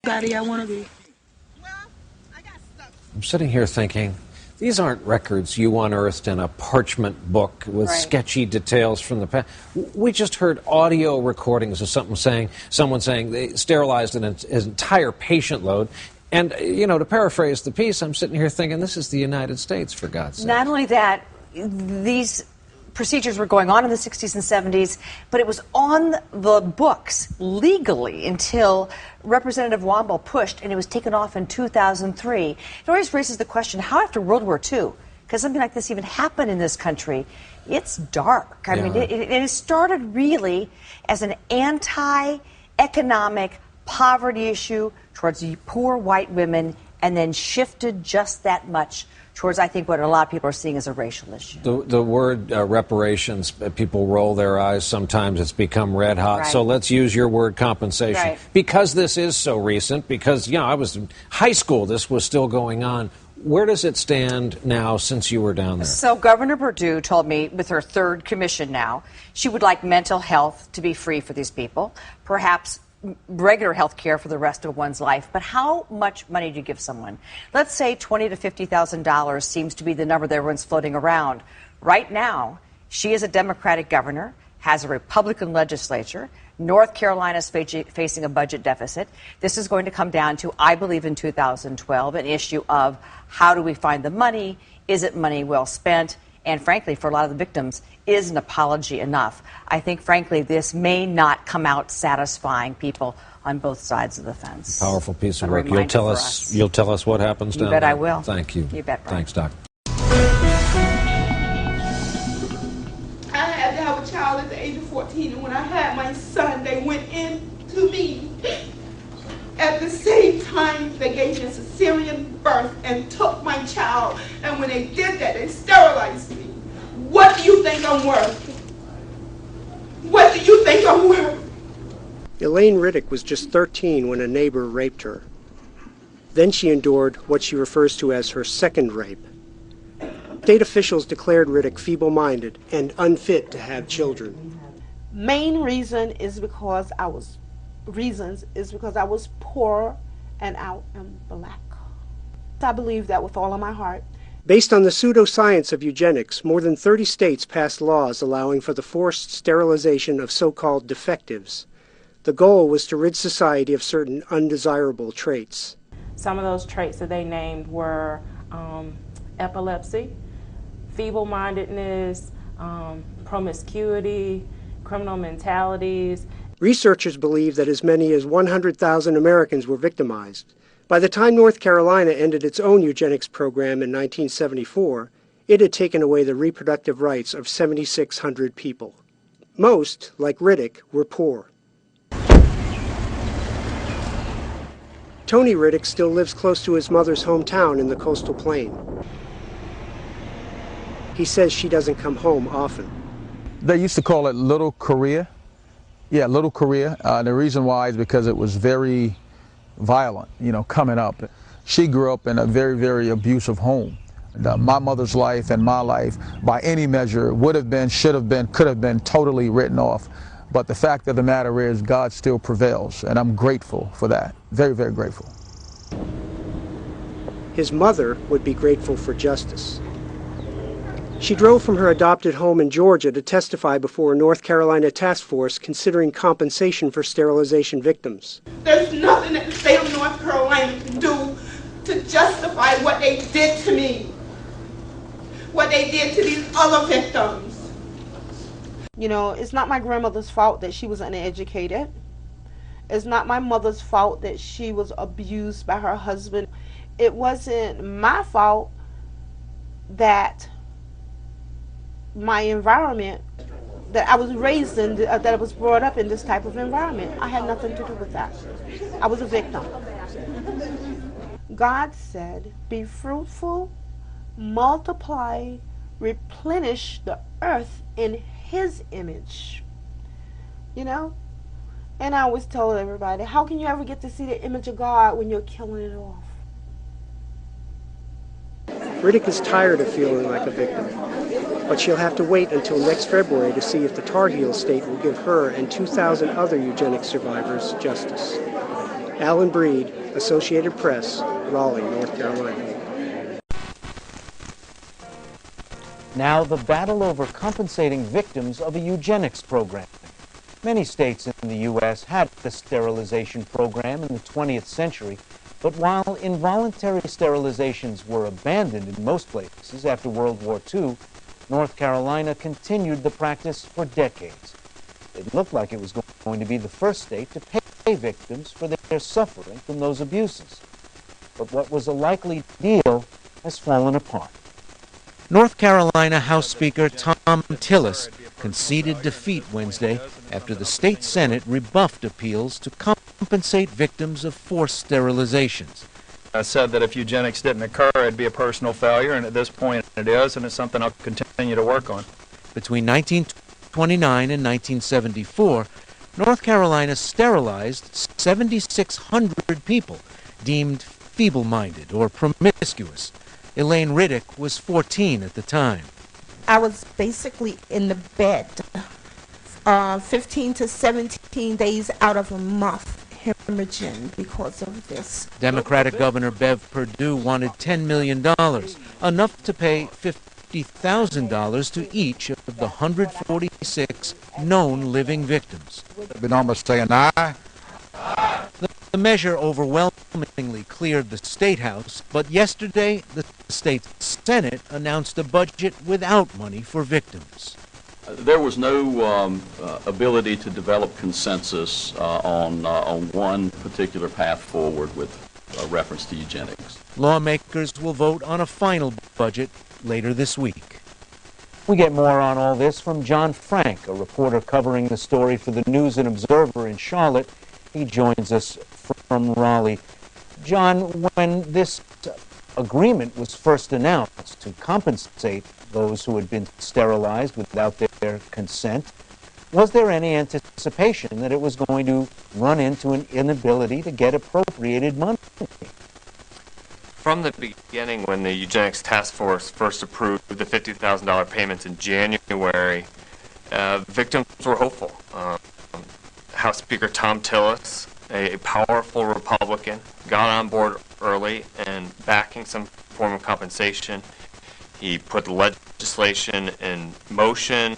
Daddy, I want to be. I'm sitting here thinking, these aren't records you unearthed in a parchment book with sketchy details from the past. We just heard audio recordings of someone saying they sterilized an entire patient load. And, you know, to paraphrase the piece, I'm sitting here thinking, this is the United States, for God's sake. Not only that, these procedures were going on in the 60s and 70s, but it was on the books legally until Representative Womble pushed, and it was taken off in 2003. It always raises the question, how after World War II, because something like this even happened in this country, it's dark. I mean, it started really as an anti-economic poverty issue towards poor white women, and then shifted just that much towards, I think, what a lot of people are seeing as a racial issue. The word reparations, people roll their eyes. Sometimes it's become red hot. So let's use your word compensation. Because this is so recent, because, you know, I was in high school, this was still going on. Where does it stand now since you were down there? So Governor Perdue told me with her third commission now, she would like mental health to be free for these people, perhaps regular health care for the rest of one's life. But how much money do you give someone? Let's say $20,000 to $50,000 seems to be the number that everyone's floating around. Right now, she is a Democratic governor, has a Republican legislature. North Carolina is facing a budget deficit. This is going to come down to, I believe, in 2012, an issue of how do we find the money? Is it money well spent? And frankly, for a lot of the victims, is an apology enough? I think, frankly, this may not come out satisfying people on both sides of the fence. Powerful piece of work. You'll tell us what happens down there. You bet I will. Thank you. You bet, Brian. Thanks, Doc. I had to have a child at the age of 14, and when I had my son, they went in to me. At the same time, they gave me a cesarean birth and took my child. And when they did that, they sterilized me. What do you think I'm worth? What do you think I'm worth? Elaine Riddick was just 13 when a neighbor raped her. Then she endured what she refers to as her second rape. State officials declared Riddick feeble-minded and unfit to have children. Main reason is because I was poor and I am black. I believe that with all of my heart. Based on the pseudoscience of eugenics, more than 30 states passed laws allowing for the forced sterilization of so-called defectives. The goal was to rid society of certain undesirable traits. Some of those traits that they named were epilepsy, feeble-mindedness, promiscuity, criminal mentalities. Researchers believe that as many as 100,000 Americans were victimized. By the time North Carolina ended its own eugenics program in 1974, it had taken away the reproductive rights of 7,600 people. Most, like Riddick, were poor. Tony Riddick still lives close to his mother's hometown in the coastal plain. He says she doesn't come home often. They used to call it Little Korea. Yeah, Little Korea. The reason why is because it was very violent, you know, coming up. She grew up in a very, very abusive home. My mother's life and my life, by any measure, would have been, should have been, could have been totally written off. But the fact of the matter is, God still prevails, and I'm grateful for that. Very, very grateful. His mother would be grateful for justice. She drove from her adopted home in Georgia to testify before a North Carolina task force considering compensation for sterilization victims. There's nothing that the state of North Carolina can do to justify what they did to me, what they did to these other victims. You know, it's not my grandmother's fault that she was uneducated. It's not my mother's fault that she was abused by her husband. It wasn't my fault that my environment, that I was raised in, that I was brought up in this type of environment. I had nothing to do with that. I was a victim. God said, be fruitful, multiply, replenish the earth in His image. You know? And I always tell everybody, how can you ever get to see the image of God when you're killing it off? Riddick is tired of feeling like a victim, but she'll have to wait until next February to see if the Tar Heel state will give her and 2,000 other eugenics survivors justice. Alan Breed, Associated Press, Raleigh, North Carolina. Now the battle over compensating victims of a eugenics program. Many states in the U.S. had a sterilization program in the 20th century, but while involuntary sterilizations were abandoned in most places after World War II, North Carolina continued the practice for decades. It looked like it was going to be the first state to pay victims for their suffering from those abuses. But what was a likely deal has fallen apart. North Carolina House Speaker Tom Tillis conceded defeat Wednesday after the state Senate rebuffed appeals to compensate victims of forced sterilizations. I said that if eugenics didn't occur, it'd be a personal failure, and at this point it is, and it's something I'll continue to work on. Between 1929 and 1974, North Carolina sterilized 7,600 people deemed feeble-minded or promiscuous. Elaine Riddick was 14 at the time. I was basically in the bed 15 to 17 days out of a month, hemorrhaging because of this. Democratic Governor Bev Perdue wanted $10 million, enough to pay $50,000 to each of the 146 known living victims. We normally say an eye. The measure overwhelmingly cleared the State House, but yesterday the state Senate announced a budget without money for victims. There was no ability to develop consensus on one particular path forward with reference to eugenics. Lawmakers will vote on a final budget later this week. We get more on all this from John Frank, a reporter covering the story for the News and Observer in Charlotte. He joins us from Raleigh. John, when this agreement was first announced to compensate those who had been sterilized without their consent, was there any anticipation that it was going to run into an inability to get appropriated money? From the beginning, when the Eugenics Task Force first approved the $50,000 payments in January, victims were hopeful. House Speaker Tom Tillis, a powerful Republican, got on board early and backing some form of compensation. He put the legislation in motion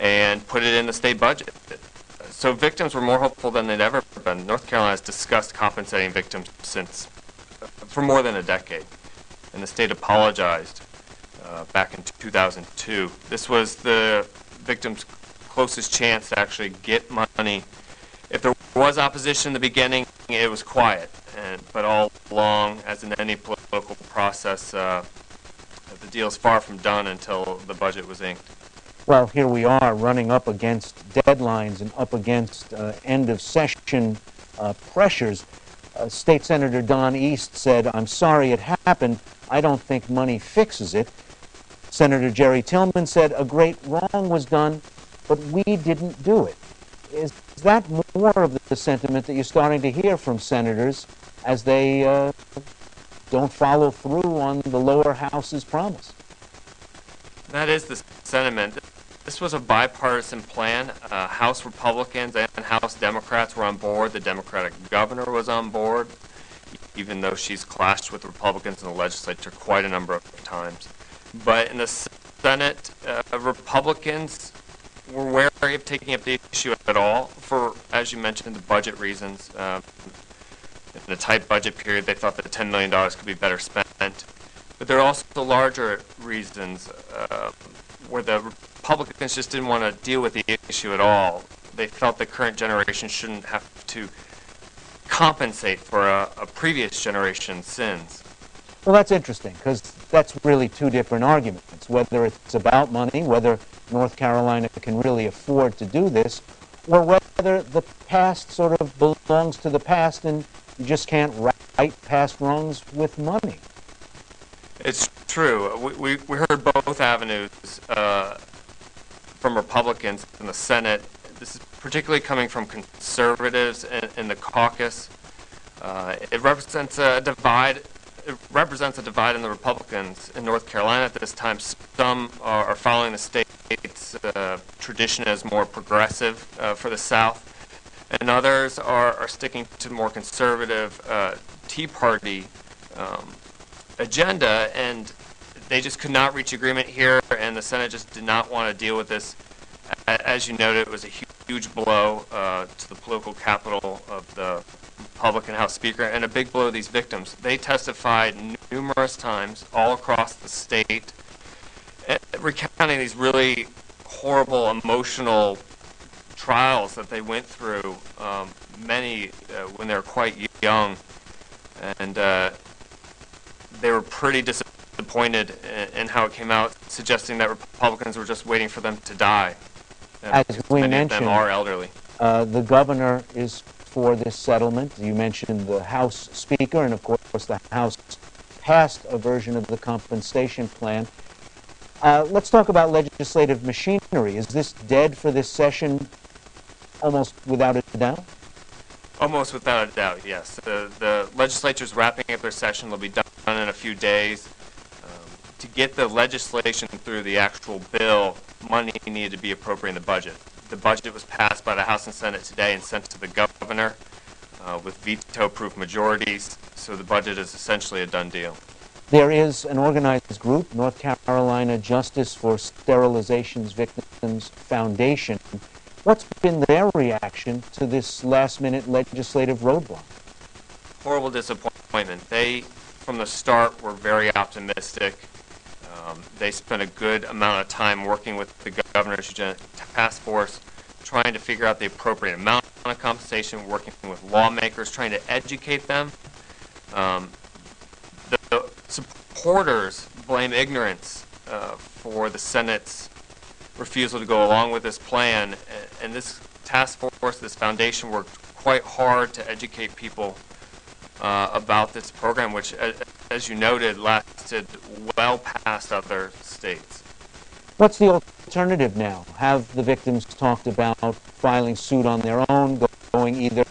and put it in the state budget. So victims were more hopeful than they'd ever been. North Carolina has discussed compensating victims for more than a decade, and the state apologized back in 2002. This was the victims' closest chance to actually get money. If there was opposition in the beginning, it was quiet, but all along, as in any political process, the deal is far from done until the budget was inked. Well, here we are running up against deadlines and up against end-of-session pressures. State Senator Don East said, "I'm sorry it happened. I don't think money fixes it." Senator Jerry Tillman said, "A great wrong was done, but we didn't do it." Is that more of the sentiment that you're starting to hear from senators as they don't follow through on the lower house's promise? That is the sentiment. This was a bipartisan plan. House Republicans and House Democrats were on board. The Democratic governor was on board, even though she's clashed with Republicans in the legislature quite a number of times. But in the Senate, Republicans were wary of taking up the issue at all for, as you mentioned, the budget reasons. In a tight budget period, they thought that $10 million could be better spent. But there are also larger reasons where the Republicans just didn't want to deal with the issue at all. They felt the current generation shouldn't have to compensate for a previous generation's sins. Well, that's interesting, because that's really two different arguments. Whether it's about money, whether North Carolina can really afford to do this, or whether the past sort of belongs to the past and you just can't right past wrongs with money. It's true. We heard both avenues from Republicans in the Senate. This is particularly coming from conservatives in the caucus. It represents a divide. It represents a divide in the Republicans in North Carolina at this time. Some are following the state's tradition as more progressive for the South, and and others are sticking to the more conservative Tea Party agenda, and they just could not reach agreement here, and the Senate just did not want to deal with this. As you noted, it was a huge blow to the political capital of the Republican House Speaker, and a big blow to these victims. They testified numerous times all across the state, recounting these really horrible, emotional trials that they went through, many when they were quite young, and they were pretty disappointed in how it came out, suggesting that Republicans were just waiting for them to die. As we many mentioned, of them are elderly. The governor is for this settlement. You mentioned the House Speaker, and of course the House passed a version of the compensation plan. Let's talk about legislative machinery. Is this dead for this session almost without a doubt? Almost without a doubt, yes. The legislature's wrapping up their session. They'll be done in a few days. To get the legislation through the actual bill, money needed to be appropriated in the budget. The budget was passed by the House and Senate today and sent to the governor with veto-proof majorities, so the budget is essentially a done deal. There is an organized group, North Carolina Justice for Sterilizations Victims Foundation. What's been their reaction to this last-minute legislative roadblock? Horrible disappointment. They, from the start, were very optimistic. They spent a good amount of time working with the governor's Eugenics task force, trying to figure out the appropriate amount of compensation, working with lawmakers, trying to educate them. The supporters blame ignorance for the Senate's refusal to go along with this plan, and this task force, this foundation, worked quite hard to educate people about this program, which, as you noted, lasted well past other states. What's the alternative now? Have the victims talked about filing suit on their own, going either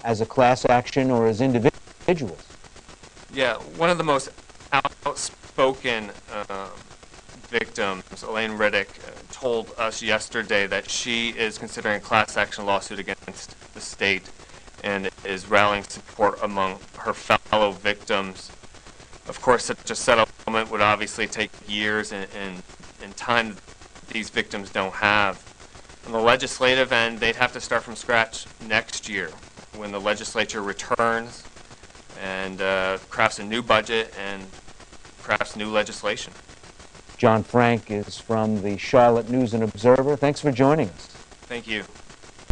as a class action or as individuals? Yeah, one of the most outspoken victims, Elaine Riddick, told us yesterday that she is considering a class action lawsuit against the state and is rallying support among her fellow victims. Of course, such a settlement would obviously take years and time these victims don't have. On the legislative end, they'd have to start from scratch next year when the legislature returns and crafts a new budget and crafts new legislation. John Frank is from the Charlotte News and Observer. Thanks for joining us. Thank you.